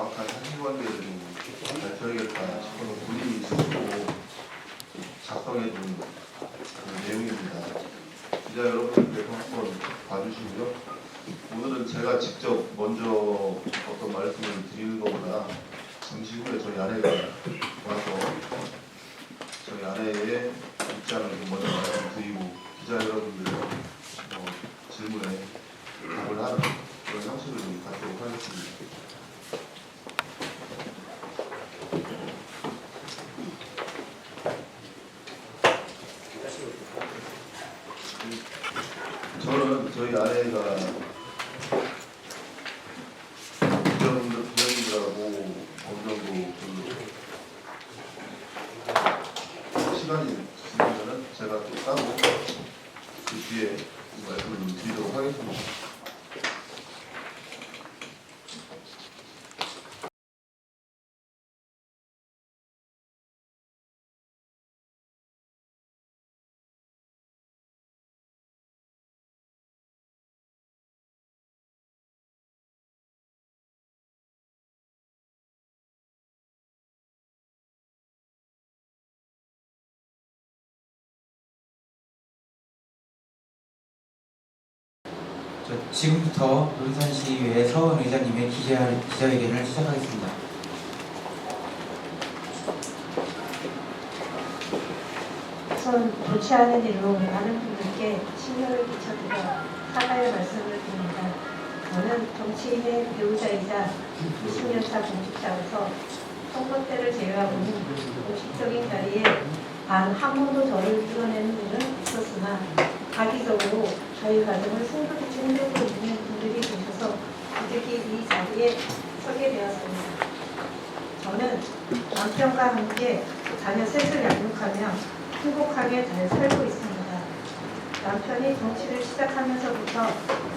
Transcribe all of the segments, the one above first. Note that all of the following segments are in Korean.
정확한 사실관계들이 밝혀야겠다 싶어서 본인이 스스로 작성해준 그 내용입니다. 기자 여러분들께서 한번 봐주시고요. 오늘은 제가 직접 먼저 어떤 말씀을 드리는 것보다 잠시 후에 저희 아내가 와서 저희 아내의 입장을 좀 먼저 말씀드리고 기자 여러분들의 질문에 답을 하는 그런 형식을 좀 갖도록 하겠습니다. 저는 저희 아내가 부장님들하고 어느 정도 그 시간이 있으면은 제가 또 따로 그 뒤에 말씀을 좀 드리도록 하겠습니다. 지금부터 논산시의회 서원 의장님의 기자회견을 시작하겠습니다. 우선 좋지 않은 일로 많은 분들께 심려를 끼쳐드려 사과의 말씀을 드립니다. 저는 정치인의 배우자이자 20년차 공직자로서 선거 때를 제외하고는 공식적인 자리에 단 한 번도 저를 끌어내는 일은 없었으나 가기적으로 저희 가정을 승부를 챙겨고 있는 분들이 계셔서 부득이 이 자리에 서게 되었습니다. 저는 남편과 함께 자녀 셋을 양육하며 행복하게 잘 살고 있습니다. 남편이 정치를 시작하면서부터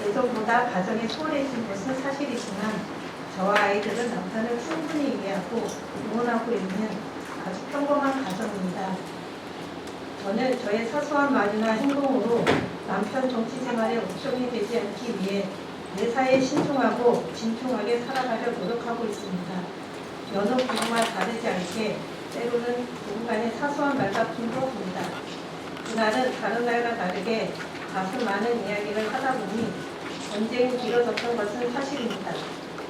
예전보다 가정에 소홀해진 것은 사실이지만 저와 아이들은 남편을 충분히 이해하고 응원하고 있는 아주 평범한 가정입니다. 저는 저의 사소한 말이나 행동으로 남편 정치 생활에 옥점이 되지 않기 위해 매사에 신중하고 진중하게 살아가려 노력하고 있습니다. 여느 부부와 다르지 않게 때로는 누군가의 사소한 말다툼도 봅니다. 그날은 다른 날과 다르게 가슴 많은 이야기를 하다 보니 전쟁이 길어졌던 것은 사실입니다.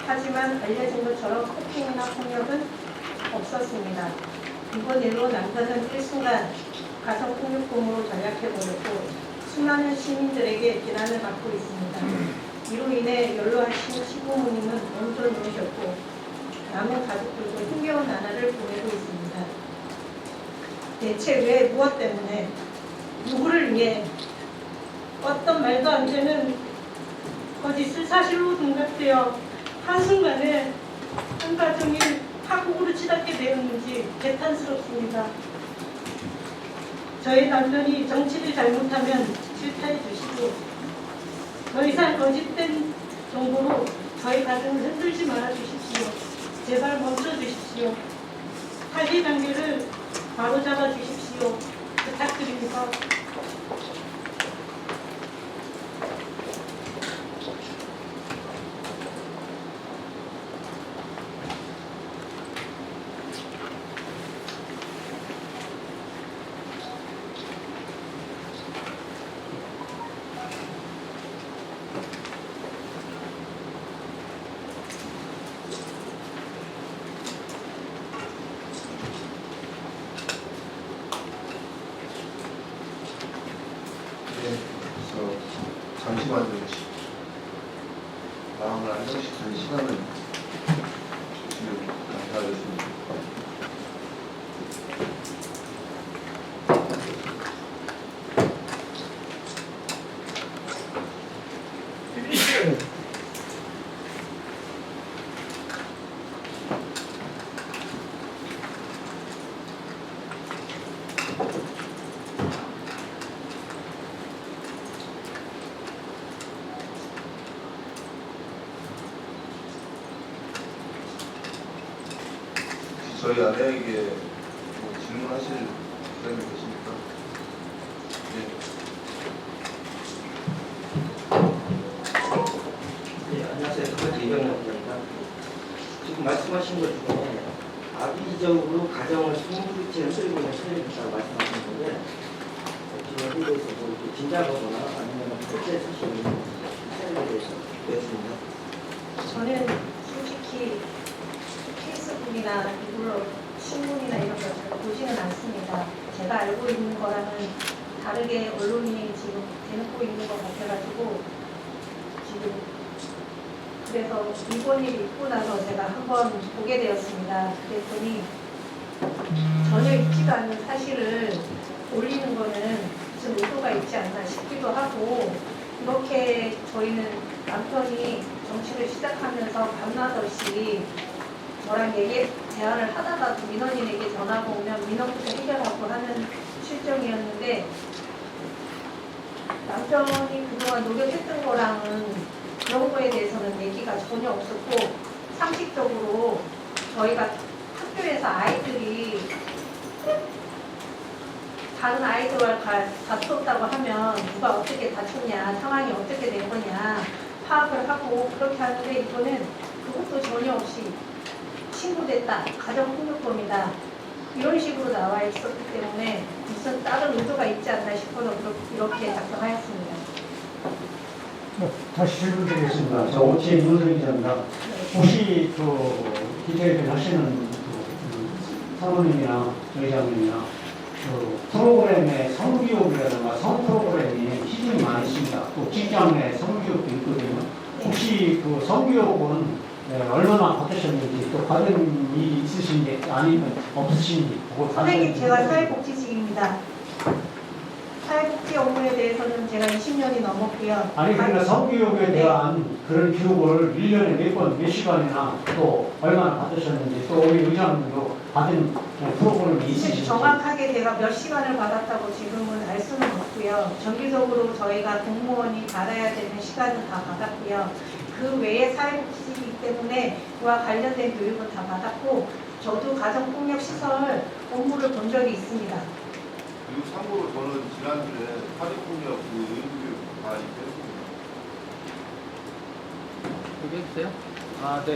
하지만 알려진 것처럼 폭행이나 폭력은 없었습니다. 이번 일로 남편은 일순간 가정폭력범으로 전락해버렸고 수많은 시민들에게 비난을 받고 있습니다. 이로 인해 연로하신 시부모님은 온돈 누우셨고 남은 가족들도 힘겨운 나날을 보내고 있습니다. 대체 왜 무엇 때문에 누구를 위해 어떤 말도 안 되는 거짓을 사실로 등각되어 한순간에 한 가정이 파국으로 치닫게 되었는지 개탄스럽습니다. 저희 남편이 정치를 잘못하면 질타해 주시고 더 이상 거짓된 정보로 저희 가정을 흔들지 말아 주십시오. 제발 멈춰 주십시오. 사실관계를 바로잡아 주십시오. 부탁드립니다. 그래서 잠시만요. 마음을 안정시키는 시간을 주시면 감사하겠습니다. 저희 아내에게 뭐 질문하실 사람이 계십니까? 네. 네, 안녕하세요. 두 번째 이병렬입니다. 지금 말씀하신 것 중에 악의적으로 가정을 숨기지 흔들고 있는 사례가 말씀하신 건데 지금 대해서 뭐 이렇게 진작하거나 아니면 실제 사실이 사례에 대해서 배웠습니다. 저는 솔직히 페이스북이나 이걸로 신문이나 이런 걸 잘 보지는 않습니다. 제가 알고 있는 거랑은 다르게 언론이 지금 대놓고 있는 것 같아가지고 지금 그래서 이번 일이 있고 나서 제가 한번 보게 되었습니다. 그랬더니 전혀 있지도 않는 사실을 올리는 거는 무슨 의도가 있지 않나 싶기도 하고 이렇게 저희는 남편이 정치를 시작하면서 밤낮없이 저랑 대화를 하다가도 민원인에게 전화가 오면 민원부터 해결하고 하는 실정이었는데 남편이 그동안 노력했던 거랑은 그런 거에 대해서는 얘기가 전혀 없었고 상식적으로 저희가 학교에서 아이들이 다른 아이들과 다퉜다고 하면 누가 어떻게 다쳤냐, 상황이 어떻게 된 거냐 파악을 하고 그렇게 하는데 이거는 그것도 전혀 없이 신고됐다, 가정폭력범이다 이런 식으로 나와 있었기 때문에 무슨 다른 의도가 있지 않나 싶어서 이렇게 작성하였습니다. 다시 질문 드리겠습니다. 저 오치 문선희 기자입니다. 혹시 기자회견 하시는 사모님이나 의장님이나 프로그램의 성교육이라든가 성 프로그램이 시중이 많이 있습니다. 또 직장 내 성교육도 있거든요. 혹시 그 성교육은 얼마나 받으셨는지 또 받은 일이 있으신지 아니면 없으신지 그거 선생님, 제가 사회복지직입니다. 사회복지 업무에 대해서는 제가 20년이 넘었고요. 아니 그러니까 성교육에 대한 그런 교육을 1년에 몇 번, 몇 시간이나 또 얼마나 받으셨는지 또 우리 의장님도 받은 프로그램이 있으신지 정확하게 제가 몇 시간을 받았다고 지금은 알 수는 없고요. 정기적으로 저희가 공무원이 받아야 되는 시간은 다 받았고요. 그 외에 사회복지이기 때문에 그와 관련된 교육은 다 받았고 저도 가정폭력시설 업무를 본 적이 있습니다. 그리고 참고로 저는 지난주에 사회폭력 그 의무교육 다 입회했습니다. 얘기해주세요. 네.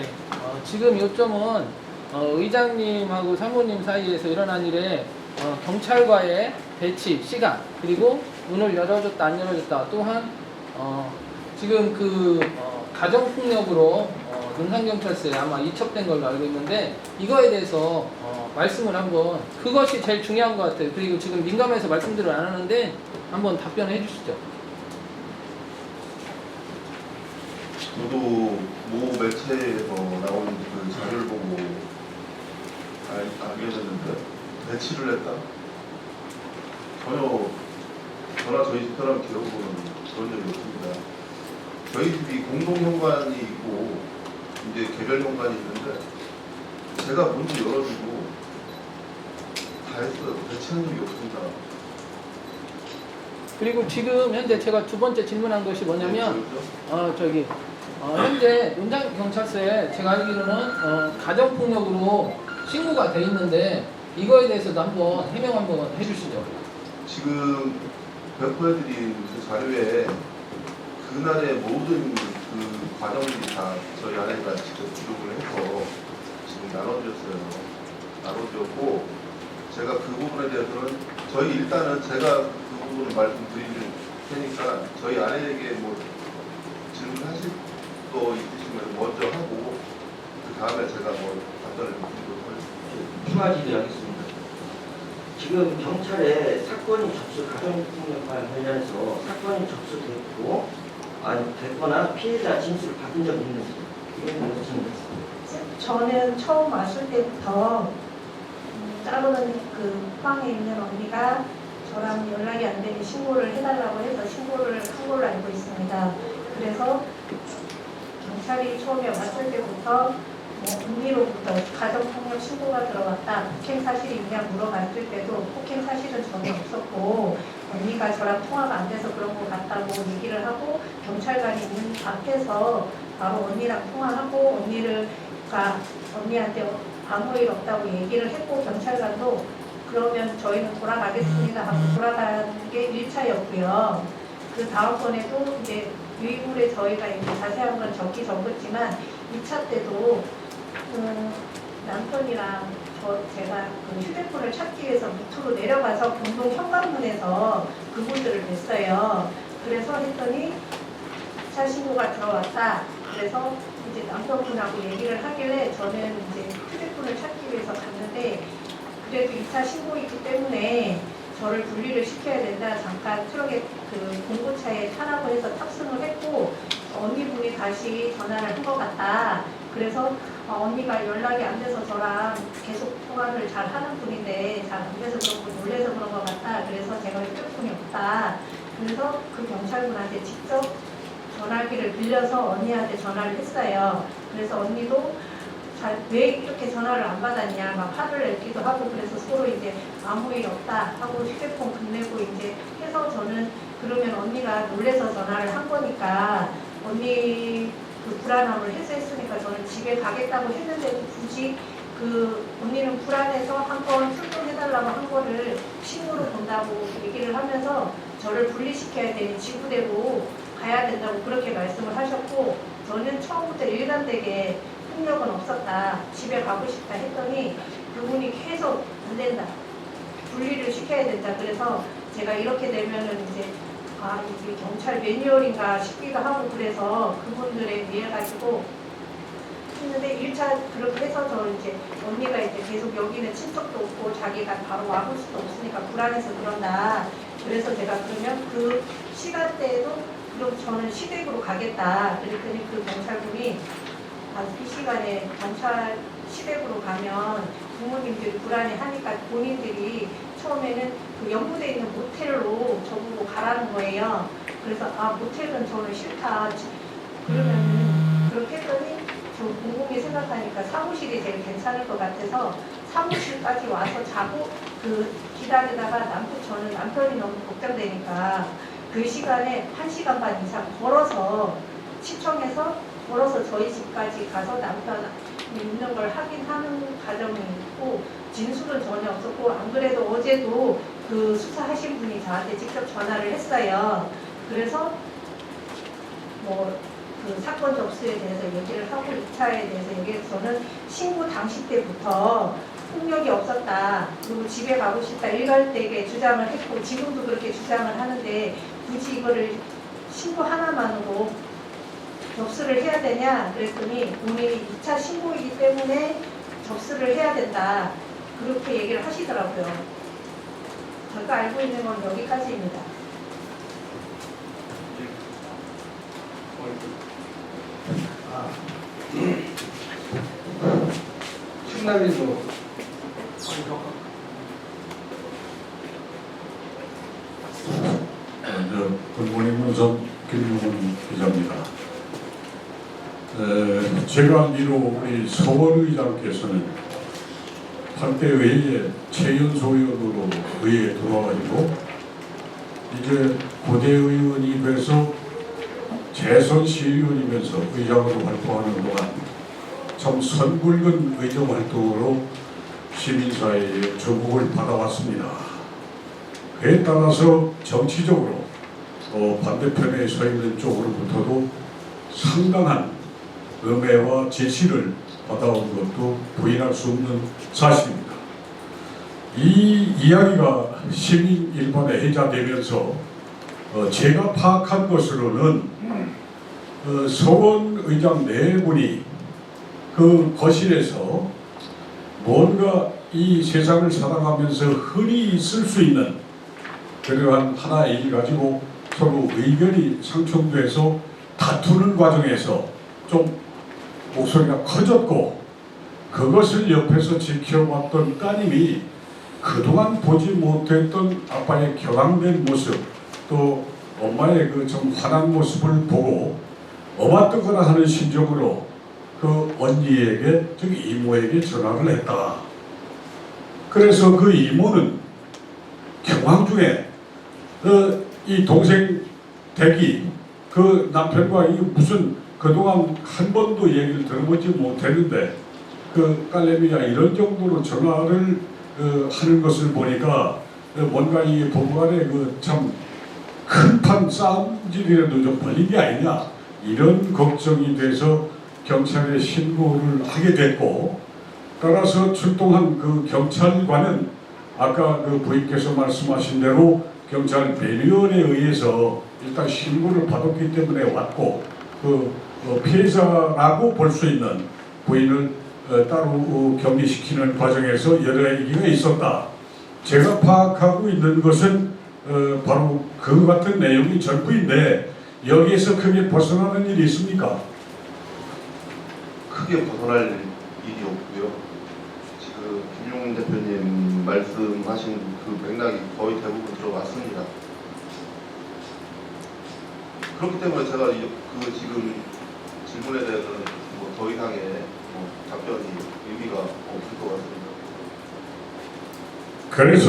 지금 요점은 의장님하고 사모님 사이에서 일어난 일에 경찰과의 배치 시간 그리고 문을 열어줬다 안 열어줬다 또한 지금 가정폭력으로 논산경찰서에 아마 이첩된 걸로 알고 있는데 이거에 대해서 말씀을 한번 그것이 제일 중요한 것 같아요. 그리고 지금 민감해서 말씀들을 안 하는데 한번 답변해 주시죠. 저도 모 매체에서 나오는 그 자료를 보고 알게 됐는데 배치를 했다? 전혀 저나 저희 집사람 기억으로는 그런 적이 없습니다. 저희 집이 공동현관이 있고 이제 개별 현관이 있는데 제가 문을 열어주고 다 했어요. 배치한 적이 없습니다. 그리고 지금 현재 제가 두 번째 질문한 것이 뭐냐면 현재 논산경찰서에 제가 알기로는 가정폭력으로 신고가 돼 있는데 이거에 대해서도 한번 해명 한번 해주시죠. 지금 배포해드린 그 자료에 그날의 모든 그 과정들이 다 저희 아내가 직접 기록을 해서 지금 나눠드렸고 제가 그 부분에 대해서는 일단은 제가 그 부분을 말씀드릴 테니까 저희 아내에게 뭐 질문하실 거 있으시면 먼저 하고 그 다음에 제가 뭐 답변을 드리도록 하겠습니다. 추가지도 하겠습니다. 지금 경찰에 사건이 가정폭력과 관련해서 사건이 접수됐고 됐거나 피해자 진술을 받은 적이 있는지 이건 어떻게 생각하십니까? 저는 처음 왔을 때부터 따로는 그 포항에 있는 언니가 저랑 연락이 안 되게 신고를 해달라고 해서 신고를 한 걸로 알고 있습니다. 그래서 경찰이 처음에 왔을 때부터 언니로부터 가정폭력 신고가 들어왔다. 폭행 사실이 있냐 물어봤을 때도 폭행 사실은 전혀 없었고 언니가 저랑 통화가 안 돼서 그런 것 같다고 얘기를 하고 경찰관이 있는 앞에서 바로 언니랑 통화하고 언니한테 아무 일 없다고 얘기를 했고 경찰관도 그러면 저희는 돌아가겠습니다 하고 돌아가는 게 1차였고요. 그 다음번에도 이제 유인물에 저희가 이제 자세한 건 적었지만 2차 때도 남편이랑 제가 그 휴대폰을 찾기 위해서 밑으로 내려가서 공동 현관문에서 그분들을 뵀어요. 그래서 했더니 2차 신고가 들어왔다. 그래서 이제 남편분하고 얘기를 하길래 저는 이제 휴대폰을 찾기 위해서 갔는데 그래도 2차 신고이기 때문에 저를 분리를 시켜야 된다. 잠깐 트럭에 그 공고차에 타라고 해서 탑승을 했고 언니분이 다시 전화를 한 것 같다. 그래서 언니가 연락이 안 돼서 저랑 계속 통화를 잘 하는 분인데 잘 안 돼서 그렇고 놀래서 그런 것 같다. 그래서 제가 휴대폰이 없다. 그래서 그 경찰분한테 직접 전화기를 빌려서 언니한테 전화를 했어요. 그래서 언니도 왜 이렇게 전화를 안 받았냐 막 화를 내기도 하고 그래서 서로 이제 아무 일 없다 하고 휴대폰 끝내고 이제 해서 저는 그러면 언니가 놀래서 전화를 한 거니까 언니 그 불안함을 해소했으니까 저는 집에 가겠다고 했는데도 굳이 그 언니는 불안해서 한번 출동해달라고 한 거를 신고로 본다고 얘기를 하면서 저를 분리시켜야 되니 지구대로 가야 된다고 그렇게 말씀을 하셨고 저는 처음부터 일관되게 폭력은 없었다. 집에 가고 싶다 했더니 그분이 계속 안 된다. 분리를 시켜야 된다. 그래서 제가 이렇게 되면은 이제 이게 경찰 매뉴얼인가 싶기도 하고 그래서 그분들에 의해 가지고 했는데 1차 그렇게 해서 저 이제 언니가 이제 계속 여기는 친척도 없고 자기가 바로 와볼 수도 없으니까 불안해서 그런다. 그래서 제가 그러면 그 시간대에도 그럼 저는 시댁으로 가겠다. 그랬더니 그 경찰분이 이 시간에 경찰 시댁으로 가면 부모님들이 불안해하니까 본인들이 처음에는 그 연구되어 있는 모텔로 저보고 가라는 거예요. 그래서 모텔은 저는 싫다. 그러면 그렇게 했더니 저 곰곰이 생각하니까 사무실이 제일 괜찮을 것 같아서 사무실까지 와서 자고 그 기다리다가 저는 남편이 너무 걱정되니까 그 시간에 1시간 반 이상 걸어서 시청에서 걸어서 저희 집까지 가서 남편이 있는 걸 확인하는 과정이 있고 진술은 전혀 없었고 안 그래도 어제도 그 수사하신 분이 저한테 직접 전화를 했어요. 그래서 뭐 그 사건 접수에 대해서 얘기를 하고 2차에 대해서 얘기해서 저는 신고 당시 때부터 폭력이 없었다. 그리고 집에 가고 싶다. 일관되게 주장을 했고 지금도 그렇게 주장을 하는데 굳이 이거를 신고 하나만으로 접수를 해야 되냐 그랬더니 오늘 2차 신고이기 때문에 접수를 해야 된다. 그렇게 얘기를 하시더라고요. 제가 알고 있는 건 여기까지입니다. 신남이도 굿모닝 문선 김용훈 기자입니다. 제가 알기로 우리 서원 의장께서는 한때 의회에 최연소위원으로 의회에 들어와가지고 이제 고대의원이 돼서 재선 시의원이면서 의장으로 활동하는 동안 참 선굵은 의정 활동으로 시민사회의 주목을 받아왔습니다. 그에 따라서 정치적으로 반대편에 서 있는 쪽으로부터도 상당한 음해와 제시를 받아온 것도 부인할 수 없는 사실입니다. 이 이야기가 시민 일반에 회자되면서 제가 파악한 것으로는 서원 의장 네 분이 그 거실에서 뭔가 이 세상을 살아가면서 흔히 쓸 수 있는 그러한 하나의 일 가지고 서로 의견이 상충돼서 다투는 과정에서 좀 목소리가 커졌고 그것을 옆에서 지켜봤던 따님이 그동안 보지 못했던 아빠의 격앙된 모습 또 엄마의 그 좀 화난 모습을 보고 어마뜨거나 하는 심정으로 그 언니에게 즉 이모에게 전화를 했다. 그래서 그 이모는 경황 중에 이 동생 댁이 그 남편과 이 무슨 그동안 한 번도 얘기를 들어보지 못했는데 그 딸내미가 이런 정도로 전화를 하는 것을 보니까 뭔가 이 부부간에 그 참 큰 판 싸움질이라도 좀 벌린 게 아니냐 이런 걱정이 돼서 경찰에 신고를 하게 됐고, 따라서 출동한 그 경찰관은 아까 그 부인께서 말씀하신 대로 경찰 배려원에 의해서 일단 신고를 받았기 때문에 왔고, 그 피해자라고 볼 수 있는 부인을 따로 격리시키는 과정에서 여러 얘기가 있었다. 제가 파악하고 있는 것은 바로 그 같은 내용이 전부인데, 여기에서 크게 벗어나는 일이 있습니까? 크게 벗어날 일이 없고요. 지금 김용 대표님 말씀하신 그 맥락이 거의 대부분 들어왔습니다. 그렇기 때문에 제가 그 지금 질문에 대해서는 뭐 더 이상의 답변이 의미가 없을 것 같습니다. 그래서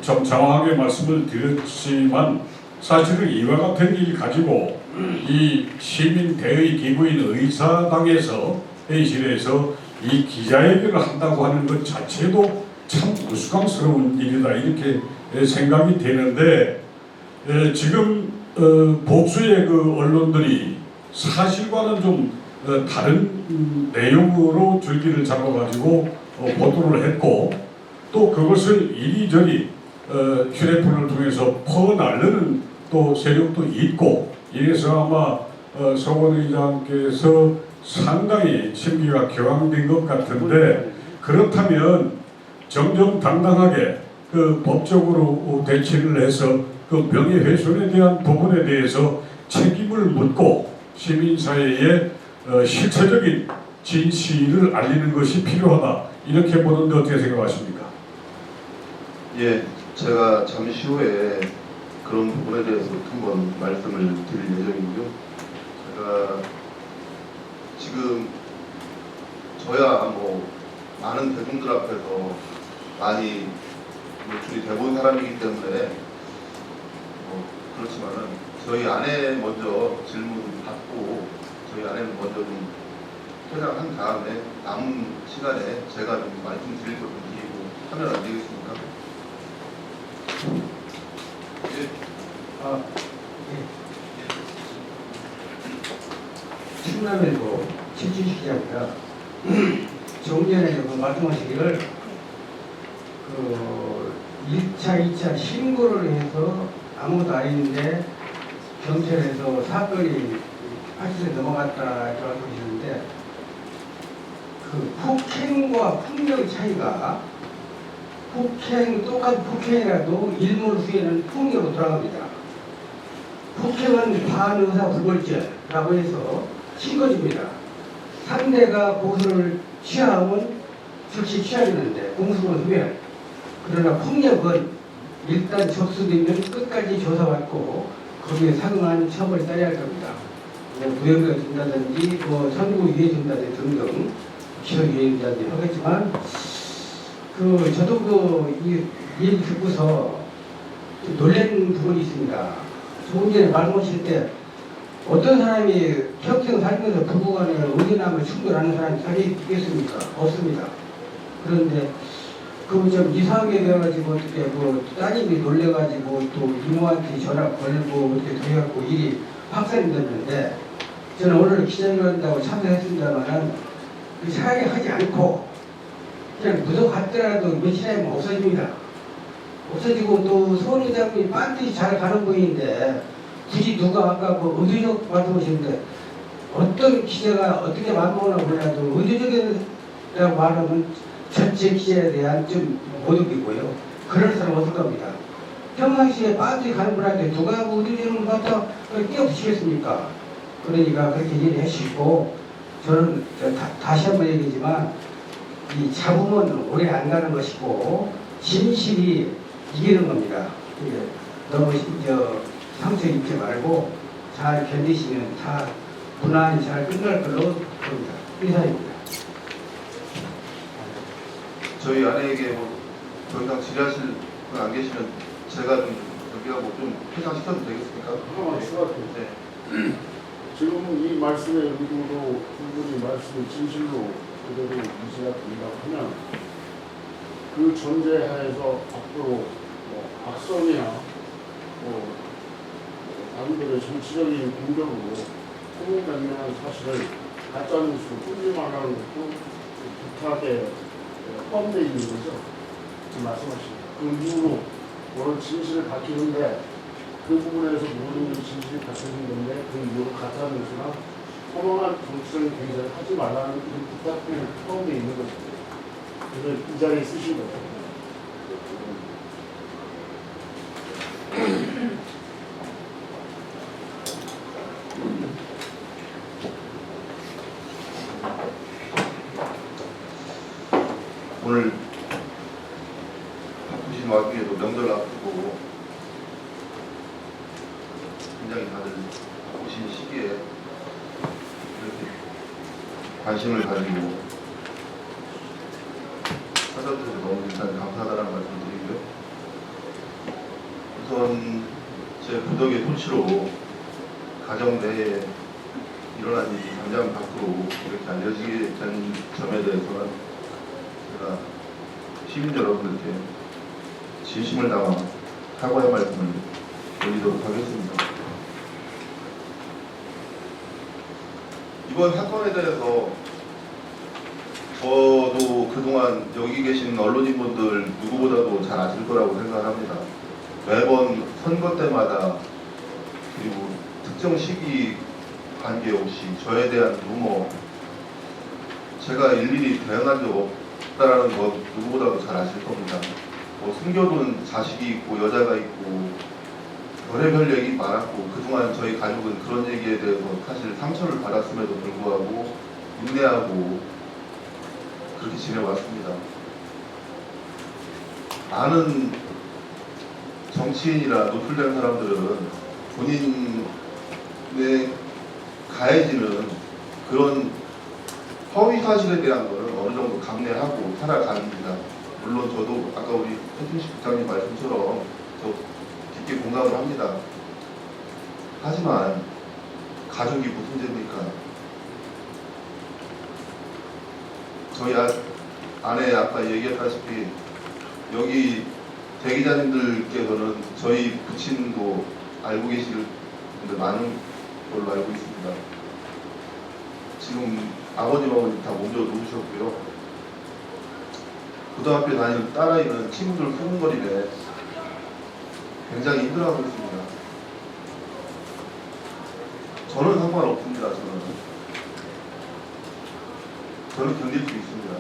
좀 장황하게 말씀을 드렸지만, 사실은 이와 같은 일 가지고 이 시민 대의 기구인 의사당에서 회의실에서 이 기자회견을 한다고 하는 것 자체도 참 우스꽝스러운 일이다, 이렇게 생각이 되는데, 지금 복수의 그 언론들이 사실과는 좀 다른 내용으로 줄기를 잡아가지고 보도를 했고, 또 그것을 이리저리 휴대폰을 통해서 퍼나르는 또 세력도 있고, 이래서 아마 서원 의장께서 상당히 심기가 격앙된 것 같은데, 그렇다면 정정당당하게 그 법적으로 대치를 해서 그 명예훼손에 대한 부분에 대해서 책임을 묻고 시민사회에 실체적인 진실을 알리는 것이 필요하다, 이렇게 보는데 어떻게 생각하십니까? 예, 제가 잠시 후에 그런 부분에 대해서 한번 말씀을 드릴 예정이고요. 제가 지금 저야 뭐 많은 대중들 앞에서 많이 노출이 돼본 사람이기 때문에 그렇지만은 저희 아내 먼저 질문 받고 저희 아내는 먼저 좀 퇴장한 다음에 남은 시간에 제가 좀 말씀드릴 것을 드리고 하면 안 되겠습니까? 충남일보 최진식 기자입니다. 조금 전에 말씀하시기를 1차, 2차 신고를 해서 아무것도 아닌데 경찰에서 사건이 파출소에 넘어갔다 이렇게 말씀하시는데, 그 폭행과 폭력 차이가, 똑같은 폭행이라도 일몰 후에는 폭력으로 돌아갑니다. 폭행은 반의사불벌죄라고 해서 신고집니다. 상대가 고소를 취하면 즉시 취하려는데 공소는 후에, 그러나 폭력은 일단 접수되면 끝까지 조사받고 거기에 상응한 처벌이 따라야 할 겁니다. 부역을 준다든지 선고 유예 준다든지 등등 기소 유예 준다든지 하겠지만, 저도 이 얘기 듣고서 좀 놀란 부분이 있습니다. 조금 전에 말씀하실 때 어떤 사람이 평생 살면서 부부간에 의견하면 충돌하는 사람이 자리에 있겠습니까? 없습니다. 그런데 좀 이상하게 돼가지고 어떻게 따님이 놀래가지고 또 이모한테 전화 걸고 어떻게 돼갖고 일이 확산이 됐는데, 저는 오늘 기자회견 한다고 참석했습니다만은 차라리 하지 않고 그냥 무속하더라도 며칠 하면 없어집니다. 없어지고 또 서울 의장님이 반드시 잘 가는 분인데, 굳이 누가 아까 의도적 말씀하시는데 어떤 기자가 어떻게 말먹으나 몰라도 의도적이라고 말하면 전체 기자에 대한 좀 모독이고요. 그럴 사람 없을 겁니다. 평상시에 반드시 가는 분한테 누가 의도적인 것 갖다 끼어붙이겠습니까? 그러니까 그렇게 얘기를 해주시고, 저는 다시 한번 얘기지만 이 잡으면 오래 안 가는 것이고 진실이 이기는 겁니다. 너무 상처 입지 말고 잘 견디시면 다 무난히 잘 끝날 걸로 봅니다. 이상입니다. 저희 아내에게 더 이상 질의하실 분 안 계시면 제가 좀 여기하고 좀 퇴장시켜도 되겠습니까? 네. 지금 이 말씀의 의도로 충분히 말씀을 진실로 그대로 이해가 된다고 하면, 그 전제하에서 앞으로 악성이나 남들의 정치적인 공격으로 성매매한 사실을 가짜뉴스로 뿌리만 하는 것도 부탁에 포함되어 있는 거죠. 지금 말씀하신 그 이후로 오늘 진실을 밝히는데 그 부분에서 모든 진실이 밝혀진 건데 그 이후로 가짜뉴스나 허망한 정치적인 경쟁을 하지 말라는 이런 부탁도 포함되어 있는 거죠. 그래서 이 자리에 쓰신 거죠. 오늘 바쁘신 와중에도 명절 앞두고 굉장히 다들 바쁘신 시기에 이렇게 관심을 가지고 찾아주셔서 너무 일단 감사하다는 말씀 드리고요. 우선 제 부덕의 토치로 가정 내에 일어난 일이 당장 밖으로 이렇게 알려지게 된 점에 대해서는 제가 시민 여러분들께 진심을 담아 사과의 말씀을 드리도록 하겠습니다. 이번 사건에 대해서 저도 그동안 여기 계신 언론인분들 누구보다도 잘 아실 거라고 생각합니다. 매번 선거 때마다 그리고 특정 시기 관계없이 저에 대한 루머 제가 일일이 대응한 적 없다라는 것 누구보다도 잘 아실 겁니다. 뭐 숨겨둔 자식이 있고 여자가 있고 별의별 얘기 많았고 그동안 저희 가족은 그런 얘기에 대해서 사실 상처를 받았음에도 불구하고 인내하고 그렇게 지내왔습니다. 많은 정치인이나 노출된 사람들은 본인의 가해지는 그런 허위 사실에 대한 것은 어느 정도 감내하고 살아갑니다. 물론 저도 아까 우리 최순식 국장님 말씀처럼 저 깊게 공감을 합니다. 하지만 가족이 무슨 죄입니까? 저희 아내 아까 얘기했다시피 여기 대기자님들께서는 저희 부친도 알고 계실 분들 많은 걸로 알고 있습니다. 지금 아버님 어머니 다 몸져 누우셨고요. 고등학교 다니는 딸아이는 친구들 소문거리에 굉장히 힘들어하고 있습니다. 저는 상관없습니다. 저는 견딜 수 있습니다.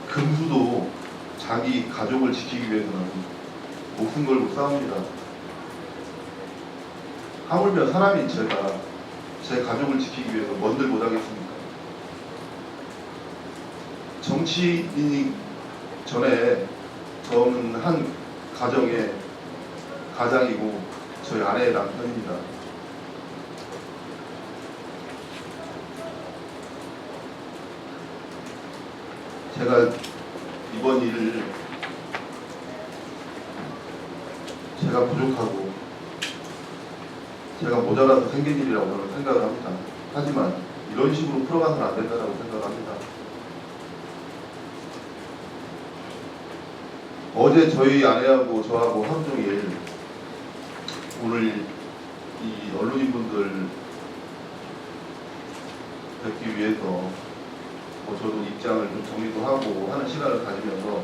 금수도 자기 가족을 지키기 위해서는 목숨 걸고 싸웁니다. 하물며 사람인 제가 제 가족을 지키기 위해서 뭔들 못하겠습니까? 정치인이 전에 저는 한 가정의 가장이고 저희 아내의 남편입니다. 제가 이번 일을 제가 부족하고 제가 모자라서 생긴 일이라고 저는 생각을 합니다. 하지만 이런 식으로 풀어가서는 안 된다고 생각합니다. 어제 저희 아내하고 저하고 하루 종일 오늘 이 언론인분들 뵙기 위해서 저도 입장을 좀 정리도 하고 하는 시간을 가지면서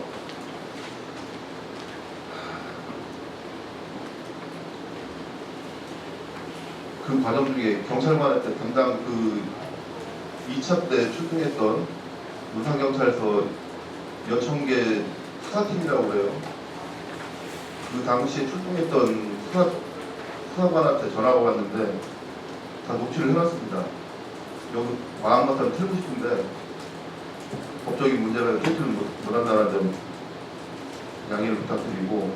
그 과정 중에 경찰관한테 담당 그 2차 때 출동했던 문산경찰서 여청계 수사팀이라고 그래요. 그 당시에 출동했던 수사관한테 전화가 왔는데 다 녹취를 해놨습니다. 여기 마음 같아서 틀고 싶은데 법적인 문제가 토트를 못한다는 점 양해를 부탁드리고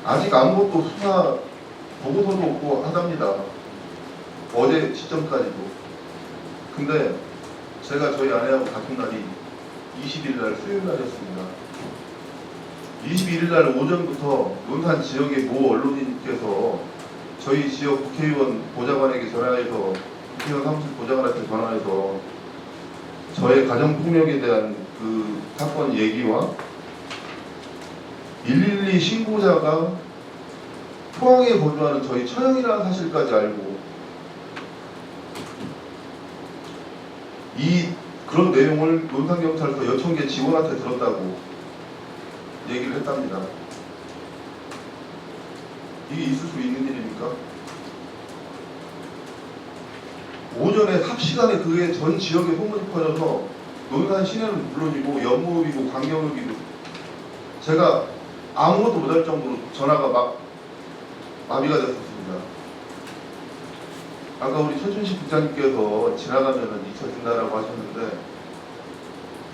아직 아무것도 수사 보고서도 없고 하답니다. 어제 시점까지도. 근데 제가 저희 아내하고 같은 날이 21일 날 수요일 날이었습니다. 21일 날 오전부터 논산 지역의 모 언론인께서 저희 지역 국회의원 보좌관에게 전화해서 국회의원 사무실 보좌관한테 전화해서 저의 가정폭력에 대한 그 사건 얘기와 112 신고자가 포항에 거주하는 저희 처형이라는 사실까지 알고 그런 내용을 논산경찰서 여천계 직원한테 들었다고 얘기를 했답니다. 이게 있을 수 있는 일입니까? 오전에 삽시간에 그게 전 지역에 소문이 퍼져서 논산 시내는 물론이고 연무읍이고 광경읍이고 제가 아무것도 못할 정도로 전화가 막 마비가 됐었습니다. 아까 우리 최춘식 국장님께서 지나가면은 잊혀진다라고 하셨는데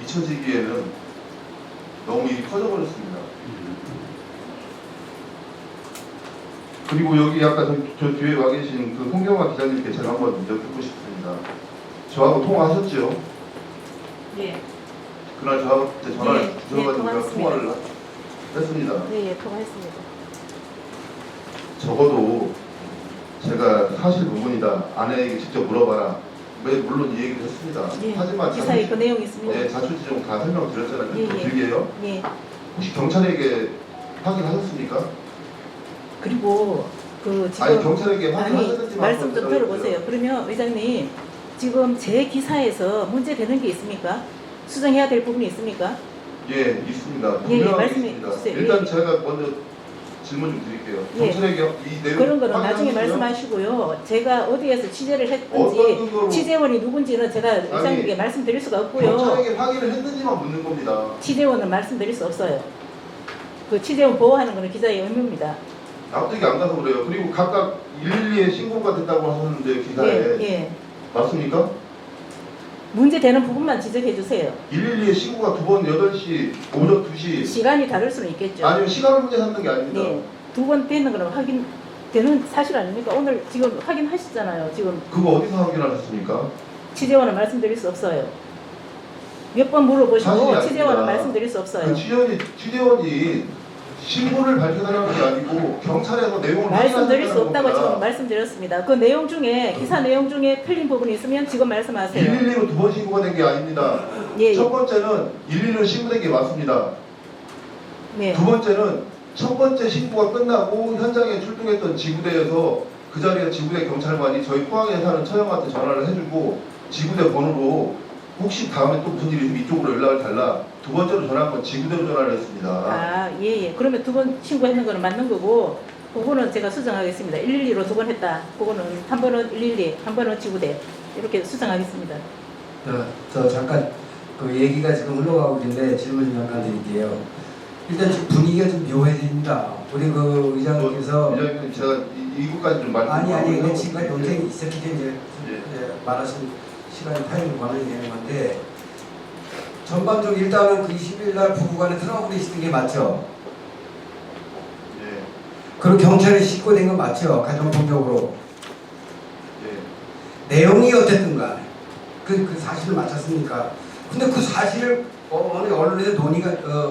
잊혀지기에는 너무 일이 커져버렸습니다. 그리고 여기 아까 저 뒤에 와 계신 그 홍경화 기자님께 제가 한번 여쭙고 싶습니다. 저하고 통화하셨죠? 네. 그날 저한테 전화를 네, 주셔가지고 제가 통화했습니다. 통화를 했습니다. 네, 통화했습니다. 적어도 제가 사실 부분이다. 아내에게 직접 물어봐라. 물론 이 얘기를 했습니다. 예, 하지만 기사에 그 내용이 있습니다. 네, 자초지종 다 설명드렸잖아요. 예, 더 예. 길게요. 예. 혹시 경찰에게 확인하셨습니까? 그리고 그 지금 아니 경찰에게 아니 확인하셨는지 말씀 좀 들어보세요. 그러면 의장님 지금 제 기사에서 문제되는 게 있습니까? 수정해야 될 부분이 있습니까? 예, 있습니다. 예, 예, 분명하게 말씀해 있습니다. 주세요. 일단 예. 제가 먼저 질문 좀 드릴게요. 예. 경찰에게 이 내용 그런 거는 나중에 확인하셨어요? 말씀하시고요. 제가 어디에서 취재를 어떤 했든지 근거로 취재원이 누군지는 제가 의장님께 말씀드릴 수가 없고요. 경찰에게 확인을 했는지만 묻는 겁니다. 취재원은 말씀드릴 수 없어요. 그 취재원 보호하는 거는 기자의 의무입니다. 납득이 안 가서 그래요. 그리고 각각 112에 신고가 됐다고 하셨는데 기사에 예, 예. 맞습니까? 문제되는 부분만 지적해 주세요. 112에 신고가 2번 8시, 오전 2시 시간이 다를 수는 있겠죠. 아니면 시간을 문제 삼는 게 아닙니다. 네. 2번 되는 거는 확인되는 사실 아닙니까? 오늘 지금 확인하셨잖아요. 지금 그거 어디서 확인하셨습니까? 취재원은 말씀드릴 수 없어요. 몇 번 물어보시고 사실이 취재원은 아닙니다. 말씀드릴 수 없어요. 그 취재원이 신고를 밝혀달라는 게 아니고 경찰에서 내용을 말씀드릴 수 확인하셨다는 없다고 지금 겁니다. 말씀드렸습니다. 그 내용 중에 기사 내용 중에 틀린 부분이 있으면 지금 말씀하세요. 112로 2번 신고가 된 게 아닙니다. 예, 첫 예. 번째는 112로 신고된 게 맞습니다. 네. 두 번째는 첫 번째 신고가 끝나고 현장에 출동했던 지구대에서 그 자리에 지구대 경찰관이 저희 포항에 사는 처형한테 전화를 해주고 지구대 번호로 혹시 다음에 또 무슨 일이 있으면 이쪽으로 연락을 달라. 두 번째로 전화한 건 지구대로 전화를 했습니다. 아, 예, 예. 그러면 2번 신고했는 거는 맞는 거고, 그거는 제가 수정하겠습니다. 112로 2번 했다. 그거는 한 번은 112, 한 번은 지구대. 이렇게 수정하겠습니다. 저 잠깐 그 얘기가 지금 흘러가고 있는데 질문 좀 잠깐 드릴게요. 일단 지금 분위기가 좀 묘해집니다. 우리 그 의장님께서 의장님 제가 이것까지 좀 말씀. 아니 그 지금까지 논쟁이 있었기 때문에 예. 이제 말하신 시간이 타임이 관할이 되는 건데 전반적으로 일단은 그 20일 날 부부간에 트러블이 있는 게 맞죠? 예. 그리고 경찰에 신고된 건 맞죠? 가정폭력으로. 예. 내용이 어쨌든 간에 그 사실을 맞췄습니까? 근데 그 사실을 어느 언론에서 논의가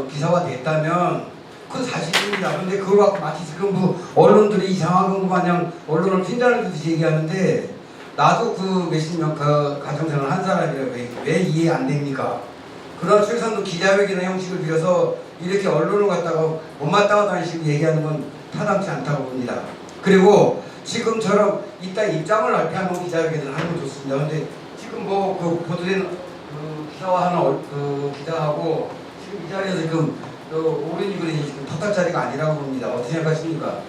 기사화 됐다면 그건 사실입니다. 근데 그걸 갖고 마치 지금 뭐 언론들이 이상한 거 마냥 언론을 핀잔을 얘기하는데 나도 그 몇십 년 그 가정생활 한 사람이라 왜 이해 안 됩니까? 그러나 최소한 기자회견의 형식을 빌어서 이렇게 언론을 갖다가 못마땅하다는 식으로 얘기하는 건 타당치 않다고 봅니다. 그리고 지금처럼 이따 입장을 발표하는 기자회견을 하는 건 좋습니다. 근데 지금 뭐 그 보도된 그 기사화하는 그 기자하고 지금 이 자리에서 지금 오른이 그린이 지금 탓할 자리가 아니라고 봅니다. 어떻게 생각하십니까?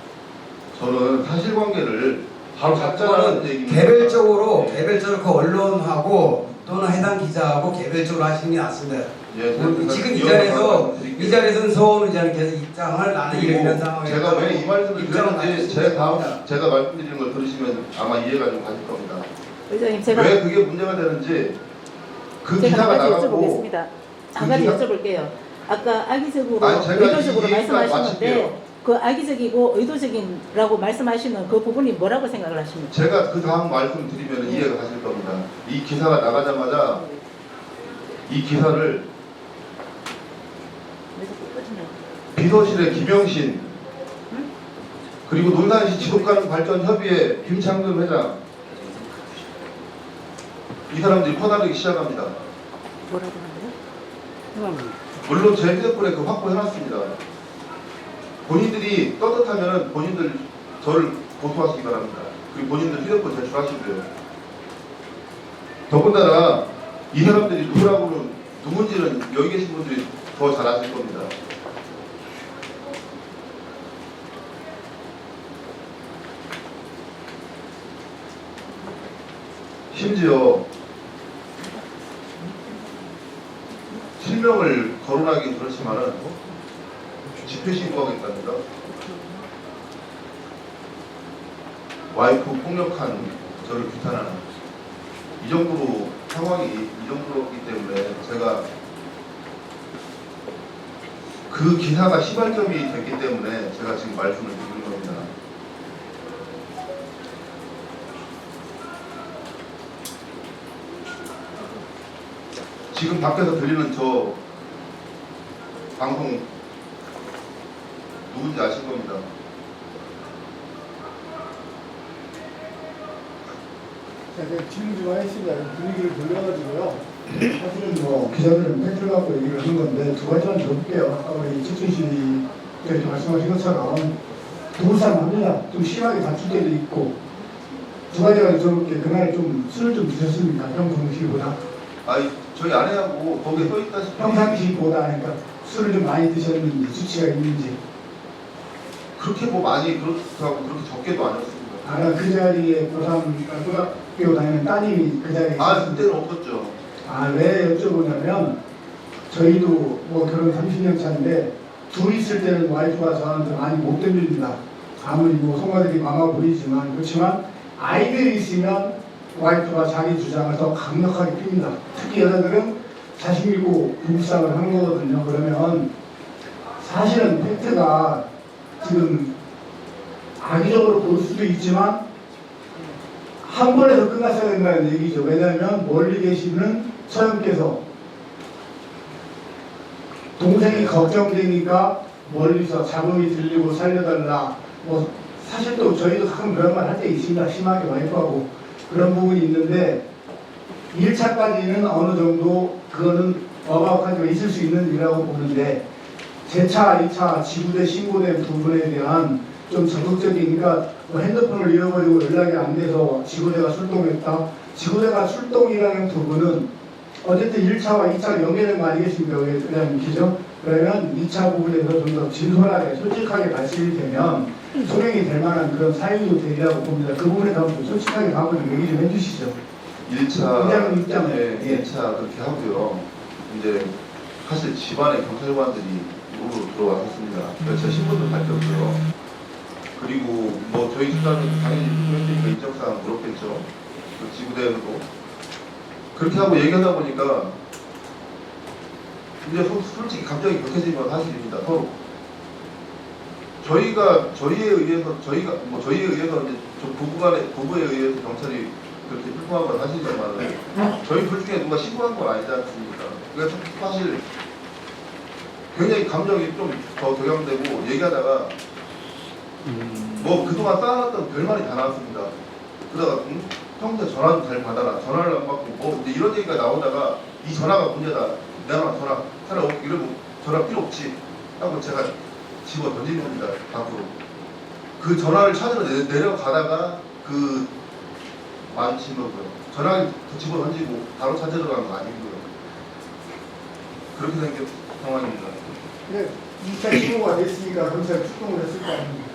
저는 사실관계를 바로 잡자라는 얘기입니다. 개별적으로 그 언론하고 또는 해당 기자하고 개별적으로 하시는 게 낫습니다. 예, 지금 이 자리에서는 서원 의장님께서 입장을 나는 이런 상황에 제가 왜 이 말씀을 드렸는지 제가 말씀드리는 걸 들으시면 아마 이해가 좀 가실 겁니다. 의장님, 제가 왜 그게 문제가 되는지 그 제가 기사가 한 가지 나가고 여쭤보겠습니다. 한 가지 기사? 여쭤볼게요. 아까 악의적으로 아니, 제가 의도적으로 이 얘기까지 말씀하시는데 마칠게요. 그 악의적이고 의도적인라고 말씀하시는 그 부분이 뭐라고 생각을 하십니까? 제가 그 다음 말씀드리면 이해가 가실 겁니다. 이 기사가 나가자마자 이 기사를 비서실의 김영신 그리고 논산시 지속가능발전협의회 김창근 회장 이 사람들이 퍼나르기 시작합니다. 뭐라고 하는데요? 물론 제 휴대폰에 그 확보해놨습니다. 본인들이 떳떳하면 본인들 저를 고소하시기 바랍니다. 그리고 본인들 휴대폰 제출하시고요. 더군다나 이 사람들이 누군지는 여기 계신 분들이 더 잘 아실 겁니다. 심지어 실명을 거론하기 그렇지만은 집회 신고하겠답니다. 와이프 폭력한 저를 규탄하는 이 정도로 상황이 이 정도였기 때문에 제가 그 기사가 시발점이 됐기 때문에 제가 지금 말씀을 드리는 겁니다. 지금 밖에서 들리는 저 방송 누군지 아실 겁니다. 제가 질문 좀 하겠습니다. 분위기를 돌려가지고요. 사실은 뭐 기자들은 팩트를 갖고 얘기를 하는 건데 두 가지만 들어볼게요. 아까 우리 최춘실 대표 말씀하신 것처럼 도울산 합니다. 좀 심하게 다툴 때도 있고 두 가지가 들어볼게. 그날 좀 술을 좀 드셨습니까? 평상시보다? 아니 저희 아내하고 거기에 써있다시피 평상시보다 그러니까 술을 좀 많이 드셨는지 수치가 있는지. 그렇게 뭐 많이 그렇다고 그렇게 적게도 아니었습니다. 아까 그 자리에 고등학교 다니는 따님이 그 자리에 아 있었습니다. 그때는 없었죠. 왜 여쭤보냐면 저희도 뭐 결혼 30년 차인데 둘 있을 때는 와이프가 저한테 많이 못 덤빕니다. 아무리 뭐 성가들이 많아 보이지만 그렇지만 아이들이 있으면 와이프가 자기 주장을 더 강력하게 핍니다. 특히 여자들은 자식 믿고 부부싸움을 하는 거거든요. 그러면 사실은 팩트가 지금 악의적으로 볼 수도 있지만 한 번에서 끝났어야 된다는 얘기죠. 왜냐하면 멀리 계시는 처형께서 동생이 걱정되니까 멀리서 잡음이 들리고 살려달라. 뭐 사실 또 저희도 가끔 그런 말 할 때 있습니다. 심하게 와이프하고 그런 부분이 있는데 1차까지는 어느 정도 그거는 어바웃하게 있을 수 있는 일이라고 보는데 재차, 2차 지구대 신고된 부분에 대한 좀 적극적인, 그러니까 뭐 핸드폰을 잃어버리고 연락이 안 돼서 지구대가 출동했다. 지구대가 출동이라는 부분은 어쨌든 1차와 2차가 연계된 거 아니겠습니까? 그냥 기죠? 그러면 2차 부분에서 좀 더 진솔하게, 솔직하게 말씀이 되면 소명이 될 만한 그런 사유도 되리라고 봅니다. 그 부분에 대해서 좀 솔직하게 한번 얘기 좀 해주시죠. 1차 입장을. 네, 1차 그렇게 하고요. 이제 사실 집안에 경찰관들이 우르르 들어왔었습니다. 그래서 제 신분도 밝혔고요. 그리고 뭐 저희 집사는 당연히 그러니까 인적사항 물었겠죠. 그 지구대에서도 그렇게 하고 얘기하다 보니까 이제 솔직히 감정이 격해진 건 사실입니다. 서로 저희에 의해서 이제 좀 부부에 의해서 경찰이 그렇게 불통한 건 사실이지만 저희 둘 중에 누가 신고한 건 아니지 않습니까? 그래서 사실 굉장히 감정이 좀 더 격양되고 얘기하다가 뭐 그동안 쌓아놨던 별말이 다 나왔습니다. 그러다가 평소에 전화도 잘 받아라. 전화를 안 받고 뭐 이제 이런 얘기가 나오다가 이 전화가 문제다. 내가 전화 차라리 이러면 전화 필요 없지 하고 제가 집어 던진 겁니다. 밖으로. 그 전화를 찾으러 내려가다가 그 마주친 거고요. 전화를 집어 던지고 바로 찾으러 간 거 아니고요. 그렇게 생긴 상황입니다. 근데 2차 신고가 됐으니까 경찰 출동을 했을 거 아닙니까?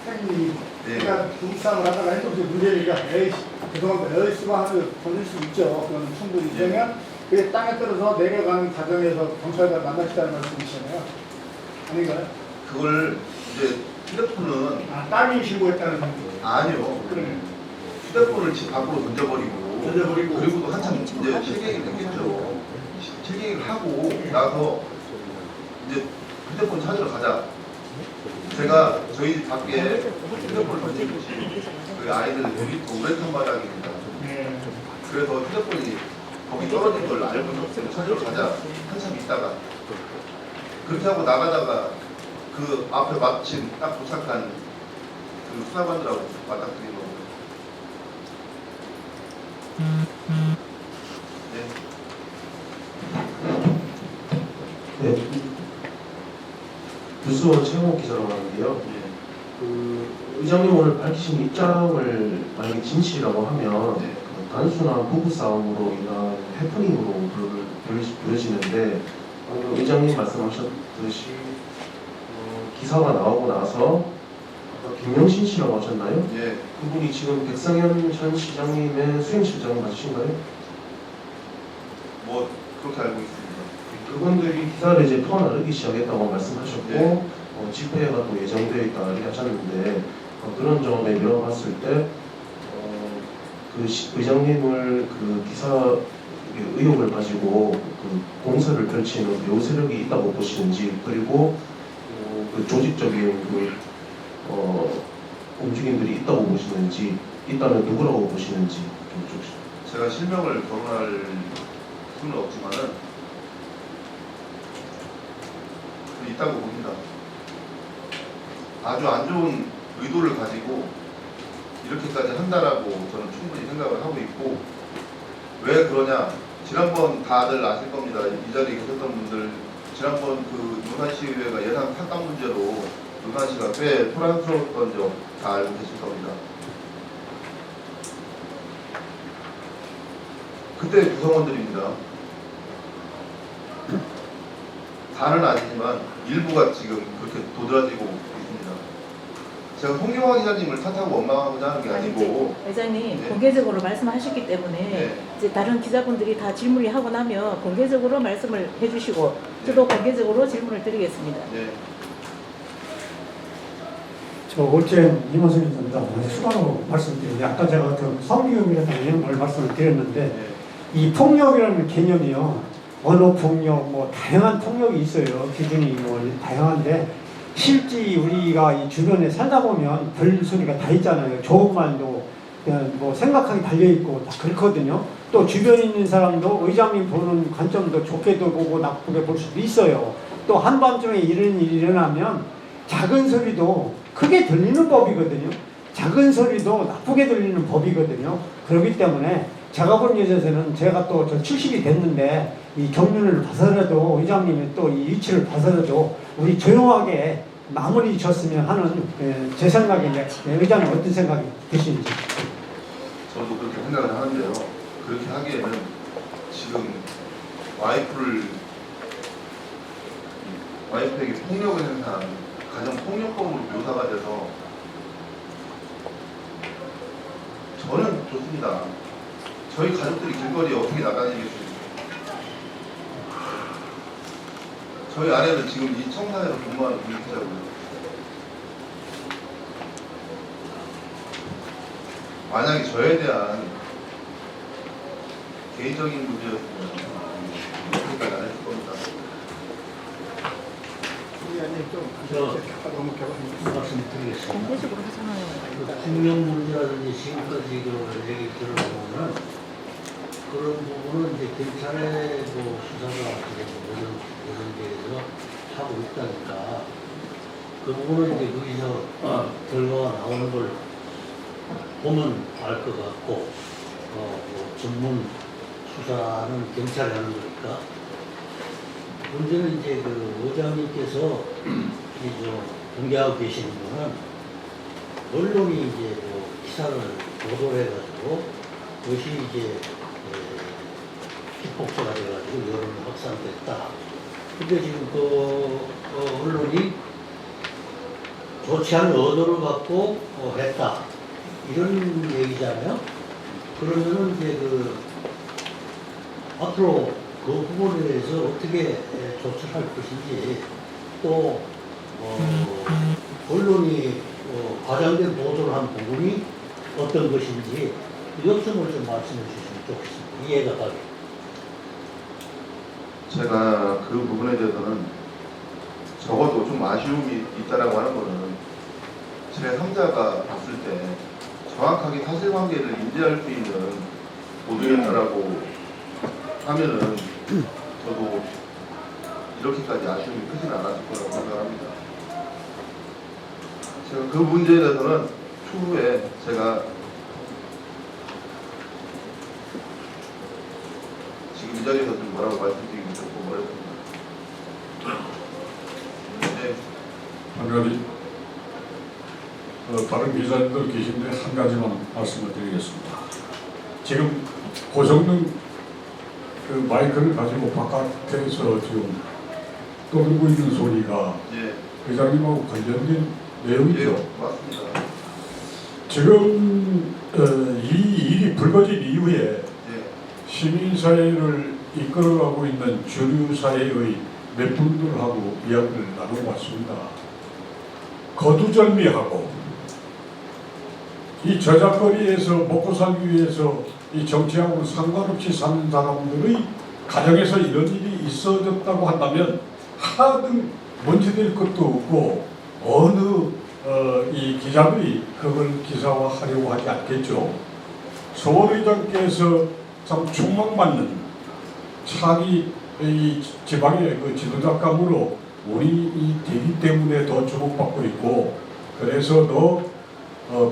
사장님이 제가 부부싸움을 하다가 핸드폰에 문제니까 에이 죄송합니다. 에이 수고하면서 던질 수 있죠. 그건 충분히. 그러면 그게 땅에 떨어져 내려가는 과정에서 경찰과 만나시다는 말씀이시잖아요. 아닌가요? 그걸 이제 휴대폰은 딸이 신고했다는 거죠. 아니요. 그래. 휴대폰을 집 밖으로 던져버리고 그리고 또 한참 이제 실갱이 됐겠죠. 실갱이를 하고 나서 이제 휴대폰 찾으러 가자. 제가 저희 집 밖에 휴대폰을 던진 곳이 그 아이들 놀이터 우레탄 바닥입니다. 그래서 휴대폰이 거기 떨어진 걸 알고 찾으러 가자. 한참 있다가 그렇게 하고 나가다가 그 앞에 마침 딱 도착한 그 수사관들하고 맞닥뜨린 거고. 네. 뉴스 조수원 최영욱 기자라고 하는데요. 예. 그 의장님 오늘 밝히신 입장을 만약에 진실이라고 하면 네. 그 단순한 부부싸움으로 인한 해프닝으로 보여지는데 방금 의장님 말씀하셨듯이 기사가 나오고 나서 아까 김영신 씨라고 하셨나요? 예. 그분이 지금 백상현 전 시장님의 수행실장 맞으신가요? 뭐 그렇게 알고 있습니다. 그분들이 기사를 이제 퍼나르기 시작했다고 말씀하셨고 네. 집회가 또 예정되어 있다 이렇게 하셨는데 그런 점에 밀어봤을 때 의장님을 그 기사 의혹을 가지고 그 공세를 펼치는 배후 세력이 있다고 보시는지 그리고 그 조직적인 그 움직임들이 있다고 보시는지 있다면 누구라고 보시는지 좀 제가 실명을 거론할 수는 없지만은 있다고 봅니다. 아주 안 좋은 의도를 가지고 이렇게까지 한다라고 저는 충분히 생각을 하고 있고, 왜 그러냐? 지난번 다들 아실 겁니다. 이 자리에 계셨던 분들, 지난번 그 논산시의회가 예산 삭감 문제로 논산시가 꽤 혼란스러웠던 점 다 알고 계실 겁니다. 그때 구성원들입니다. 다는 아니지만 일부가 지금 그렇게 도드라지고 있습니다. 제가 홍경화 기자님을 탓하고 원망하고자 하는 게 아니고, 회장님 네. 공개적으로 말씀하셨기 때문에 네. 이제 다른 기자분들이 다 질문을 하고 나면 공개적으로 말씀을 해주시고 저도 공개적으로 질문을 드리겠습니다. 네. 저 올해 이모선 기자입니다. 추가로 말씀드리는데 아까 제가 그 성교육이라는 내용을 말씀을 드렸는데 네. 이 폭력이라는 개념이요. 언어 폭력, 뭐 다양한 폭력이 있어요. 기준이 뭐 다양한데 실제 우리가 이 주변에 살다 보면 별 소리가 다 있잖아요. 좋은 말도 그냥 뭐 생각하기 달려 있고 다 그렇거든요. 또 주변에 있는 사람도 의장님 보는 관점도 좋게도 보고 나쁘게 볼 수도 있어요. 또 한밤중에 이런 일이 일어나면 작은 소리도 크게 들리는 법이거든요. 작은 소리도 나쁘게 들리는 법이거든요. 그렇기 때문에 제가 본 예에서는 제가 또 저 70이 됐는데 이 경륜을 봐서라도 의장님의 또 이 위치를 봐서라도 우리 조용하게 마무리 졌으면 하는 제 생각인데 의장님 어떤 생각이 드시는지. 저도 그렇게 생각을 하는데요. 그렇게 하기에는 지금 와이프에게 폭력을 행사한 가정 폭력범으로 묘사가 돼서 저는 좋습니다. 저희 가족들이 길거리에 어떻게 나다니겠습니까? 저희 아내는 지금 이 청사에서 근무하는 분이시라고요. 만약에 저에 대한 개인적인 문제였으면 이렇게까지 안 했을 겁니다. 말씀드리겠습니다. 공개적으로 하잖아요. 폭력 문제라든지 지금까지 그 얘기 들어보면은 그런 부분은 이제 경찰의 수사가 이런 데에서 하고 있다니까 그 부분은 이제 거기서 결과가 나오는 걸 보면 알 것 같고 전문 수사는 경찰이 하는 거니까 문제는 이제 그 의장님께서 공개하고 계시는 거는 언론이 이제 기사를 보도를 해가지고 그것이 이제 피폭소가 돼가지고 여론이 확산됐다. 근데 지금 언론이 좋지 않은 의도를 갖고 했다. 이런 얘기잖아요. 그러면은 이제 앞으로 그 부분에 대해서 어떻게 조치를 할 것인지 또 언론이 과장된 보도를 한 부분이 어떤 것인지 요점을 좀 말씀해 주시면 좋겠습니다. 이해가 가게. 제가 그 부분에 대해서는 적어도 좀 아쉬움이 있다라고 하는 거는 제 3자가 봤을 때 정확하게 사실관계를 인지할 수 있는 보도였다라고 하면은 저도 이렇게까지 아쉬움이 크진 않았을 거라고 생각합니다. 제가 그 문제에 대해서는 추후에 제가 지금 이 자리에서 좀 뭐라고 말씀드리기 조금 어렵습니다. 네, 가지 다른 기자님들 계신데 한 가지만 말씀을 드리겠습니다. 지금 고성능 그 마이크를 가지고 바깥에서 지금 떠들고 있는 소리가 예. 회장님하고 관련된 내용이죠. 예, 맞습니다. 지금 이 일이 불거진 이후에 예. 시민사회를 이끌어가고 있는 주류사회의 몇 분들하고 이야기를 나누고 왔습니다. 거두절미하고 이 저작거리에서 먹고 살기 위해서 이 정치하고 상관없이 사는 사람들의 가정에서 이런 일이 있어졌다고 한다면 하등 문제될 것도 없고 어느 이 기자들이 그걸 기사화하려고 하지 않겠죠. 서울의장께서 참 충망받는 차기 이 지방의 그 지도자감으로 우리 되기 때문에 더 주목받고 있고, 그래서 더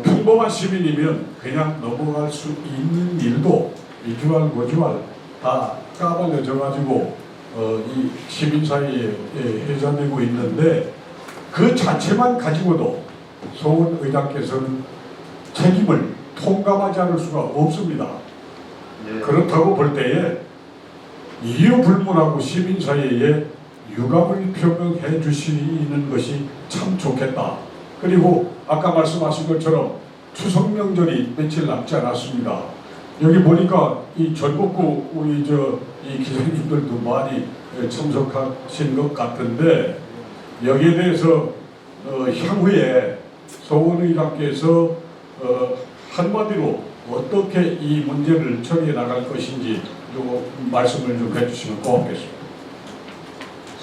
평범한 시민이면 그냥 넘어갈 수 있는 일도 이주알 고주알 다 까발려져 가지고 이 시민사회에 회자되고 있는데, 그 자체만 가지고도 소원 의장께서는 책임을 통감하지 않을 수가 없습니다. 예. 그렇다고 볼 때에 이유 불문하고 시민사회에 유감을 표명해 주시는 것이 참 좋겠다. 그리고 아까 말씀하신 것처럼 추석 명절이 며칠 남지 않았습니다. 여기 보니까 이 전국구 우리 이 기자님들도 많이 참석하신 것 같은데, 여기에 대해서 향후에 소원 의장께서 한마디로 어떻게 이 문제를 처리해 나갈 것인지 요 말씀을 좀 해주시면 고맙겠습니다.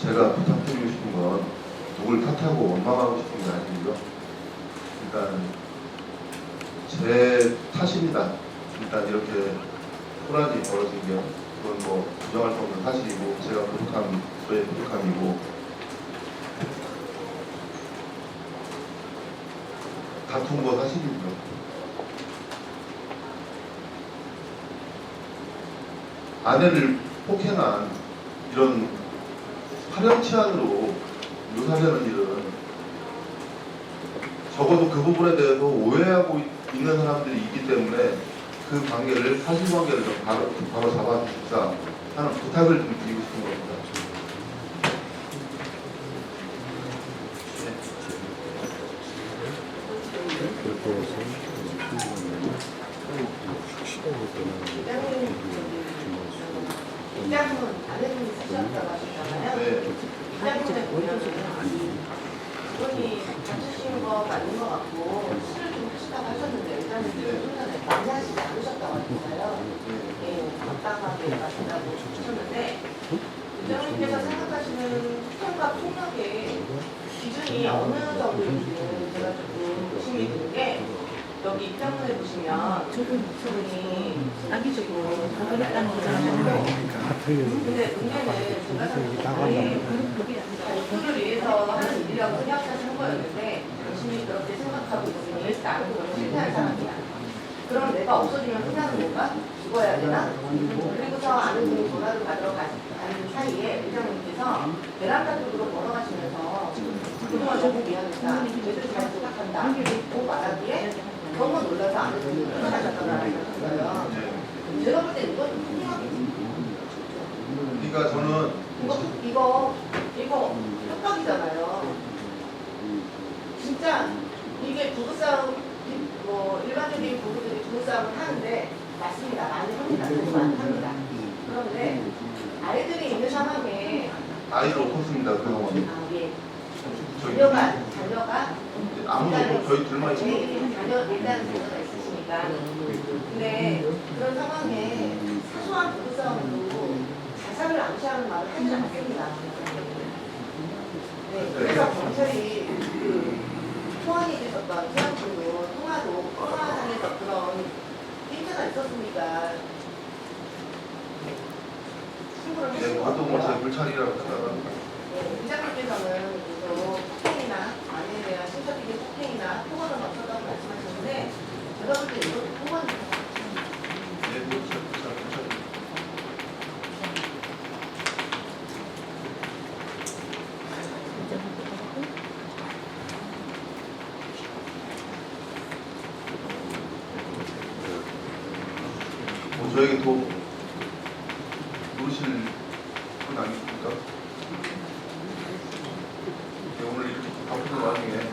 제가 부탁드리고 싶은 건 누굴 탓하고 원망하고 싶은 게 아니고요. 일단 제 탓입니다. 일단 이렇게 혼란이 벌어진 게 그건 뭐 부정할 수 없는 사실이고, 제가 저의 부족함이고, 다툰 거 사실이고요. 아내를 폭행한 이런 파렴치한으로 묘사되는 일은 적어도 그 부분에 대해서 오해하고 있는 사람들이 있기 때문에 그 관계를, 사실관계를 좀 바로 잡아주십사 하는 부탁을 좀 드리고 싶은 겁니다. 입장은 아내분이 쓰셨다고 하셨잖아요. 네. 입장문에 보면은 그분이 다투신 거 맞는 것 같고 술을 좀 하시다고 하셨는데 의장님께서 좀 전에 많이 하시지 않으셨다고 하셨어요. 예, 적당하게 마신다고 하셨는데 의장님께서 생각하시는 폭행과 폭력의 기준이 어느 정도인지는 제가 조금 의심이 드는 게, 여기 입장문에 보시면 그분이 악의적으로 가버렸다는 거잖아요. 근데 문제는 제가 생각할 때 복수를 위해서 하는 일이라고 생각하시는 거였는데, 당신이 그렇게 생각하고 있으니 나는 그걸 실패할 사람이야. 그럼 내가 없어지면 끝나는 건가? 죽어야 되나? 그리고서 아는 분이 전화를 받으러 가는 사이에 의장님께서 베란다 쪽으로 걸어가시면서 그동안 너무 미안했다, 얘들 잘 부탁한다 고 말하기에 너무 놀라서 아는 분이 끊어가셨다고 하셨어요. 제가 볼 때 이건 폭력이지. 그러니까 저는 이거 협박이잖아요. 진짜 이게 부부싸움, 뭐 일반적인 부부들이 부부싸움을 하는데 맞습니다. 많이 합니다. 많이 합니다. 그런데 아이들이 있는 상황에 아이를 없었습니다. 그 상황이. 자녀가 아무도 저희 둘만 있으면 일단 자녀가 있으시니까. 근데 그런 상황에 사소한 부부싸움도 자살을 암시하는 말을 하지 않습니다. 네, 그래서 경찰이 소환이 되셨던 사람들도 통화상에서 그런 힌트가 있었으니까 신고를 네, 하신 것 그것도 뭐 제 같고요. 불찰이라고 생각합니다. 네, 의장님께서는 계속 폭행이나 아내에 대한 신체적인 폭행이나 폭언은 없었다고 말씀하셨는데, 제가 볼 때 이것도 폭언입니다. 네, 불찰. 뭐 저에게 또 누르실 분 아닙니까? 네, 오늘 이렇게 바쁜 와중에 이렇게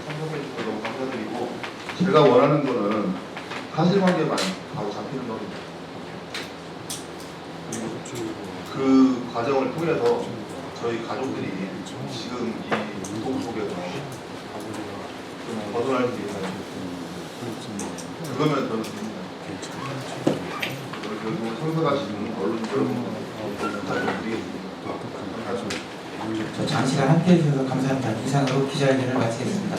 참석해 주셔서 너무 감사드리고, 제가 원하는 거는 사실관계만 바로 잡히는 겁니다. 그리고 그 과정을 통해서 저희 가족들이 지금 이 무속 속에서 좀 벗어날 수 있는, 그거면 저는 됩니다. 결국은 참석하시는 언론 여러분 부탁드리겠습니다. 저 장시간 함께해 주셔서 감사합니다. 이상으로 기자회견을 마치겠습니다.